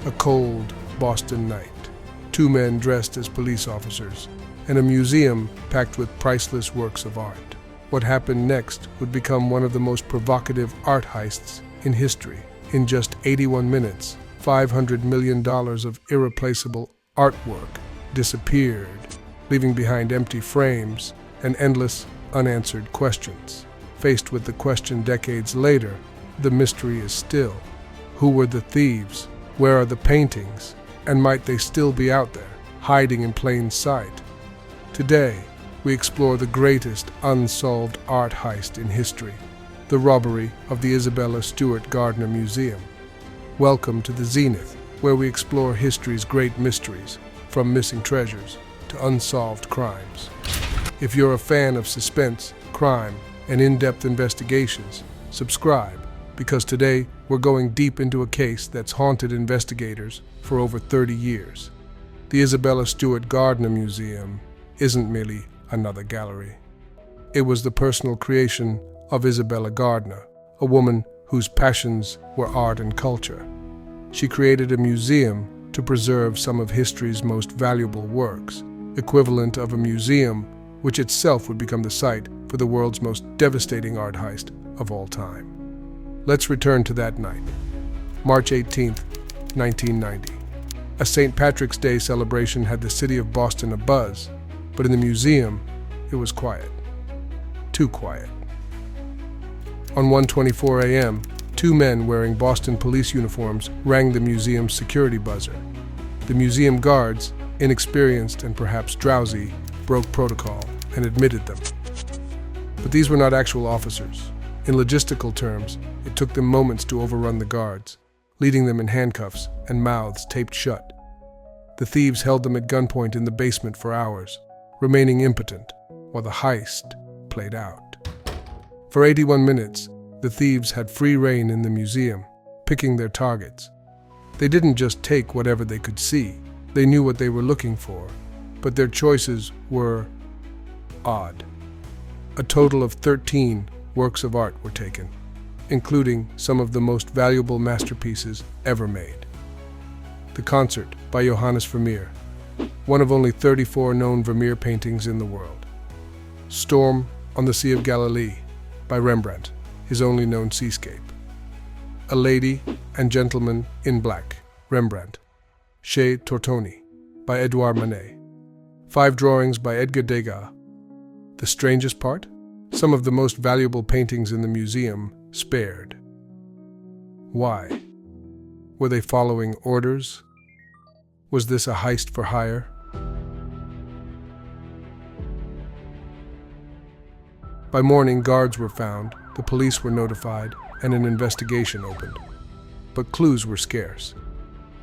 A cold Boston night. Two men dressed as police officers, and a museum packed with priceless works of art. What happened next would become one of the most provocative art heists in history. In just 81 minutes, $500 million of irreplaceable artwork disappeared, leaving behind empty frames and endless unanswered questions. Faced with the question decades later, the mystery is still: who were the thieves? Where are the paintings? And might they still be out there, hiding in plain sight? Today, we explore the greatest unsolved art heist in history, the robbery of the Isabella Stewart Gardner Museum. Welcome to the Zenith, where we explore history's great mysteries, from missing treasures to unsolved crimes. If you're a fan of suspense, crime, and in-depth investigations, subscribe, because today we're going deep into a case that's haunted investigators for over 30 years. The Isabella Stewart Gardner Museum isn't merely another gallery. It was the personal creation of Isabella Gardner, a woman whose passions were art and culture. She created a museum to preserve some of history's most valuable works, equivalent of a museum which itself would become the site for the world's most devastating art heist of all time. Let's return to that night, March 18th, 1990. A St. Patrick's Day celebration had the city of Boston abuzz, but in the museum, it was quiet. Too quiet. On 1:24 a.m., two men wearing Boston police uniforms rang the museum's security buzzer. The museum guards, inexperienced and perhaps drowsy, broke protocol and admitted them. But these were not actual officers. In logistical terms, it took them moments to overrun the guards, leading them in handcuffs and mouths taped shut. The thieves held them at gunpoint in the basement for hours, remaining impotent while the heist played out. For 81 minutes, the thieves had free rein in the museum, picking their targets. They didn't just take whatever they could see. They knew what they were looking for, but their choices were odd. A total of 13 works of art were taken, including some of the most valuable masterpieces ever made. The Concert by Johannes Vermeer, one of only 34 known Vermeer paintings in the world. Storm on the Sea of Galilee by Rembrandt, his only known seascape. A Lady and Gentleman in Black, Rembrandt. Chez Tortoni by Edouard Manet. 5 drawings by Edgar Degas. The strangest part? Some of the most valuable paintings in the museum spared. Why? Were they following orders? Was this a heist for hire? By morning, guards were found, the police were notified, and an investigation opened. But clues were scarce.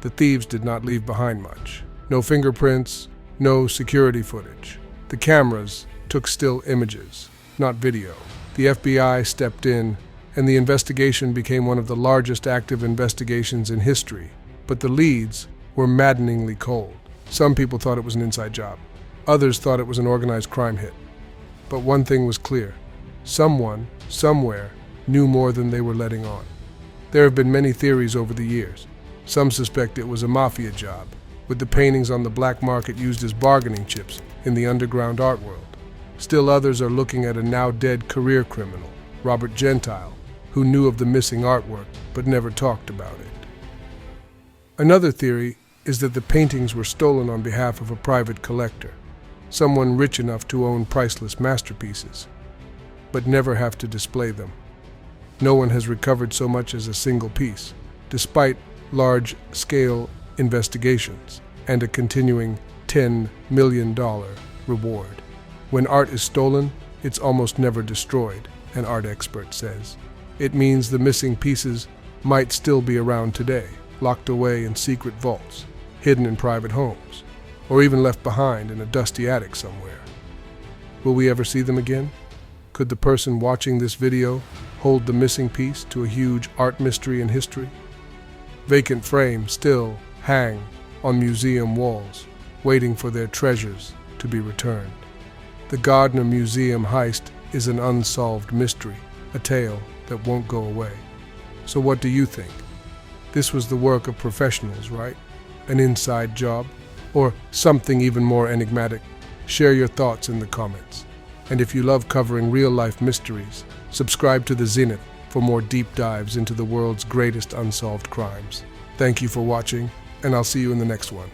The thieves did not leave behind much. No fingerprints, no security footage. The cameras took still images, not video. The FBI stepped in, and the investigation became one of the largest active investigations in history. But the leads were maddeningly cold. Some people thought it was an inside job. Others thought it was an organized crime hit. But one thing was clear. Someone, somewhere, knew more than they were letting on. There have been many theories over the years. Some suspect it was a Mafia job, with the paintings on the black market used as bargaining chips in the underground art world. Still others are looking at a now-dead career criminal, Robert Gentile, who knew of the missing artwork but never talked about it. Another theory is that the paintings were stolen on behalf of a private collector, someone rich enough to own priceless masterpieces, but never have to display them. No one has recovered so much as a single piece, despite large-scale investigations and a continuing $10 million reward. When art is stolen, it's almost never destroyed, an art expert says. It means the missing pieces might still be around today, locked away in secret vaults, hidden in private homes, or even left behind in a dusty attic somewhere. Will we ever see them again? Could the person watching this video hold the missing piece to a huge art mystery in history? Vacant frames still hang on museum walls, waiting for their treasures to be returned. The Gardner Museum heist is an unsolved mystery, a tale that won't go away. So what do you think? This was the work of professionals, right? An inside job? Or something even more enigmatic? Share your thoughts in the comments. And if you love covering real-life mysteries, subscribe to the Zenith for more deep dives into the world's greatest unsolved crimes. Thank you for watching, and I'll see you in the next one.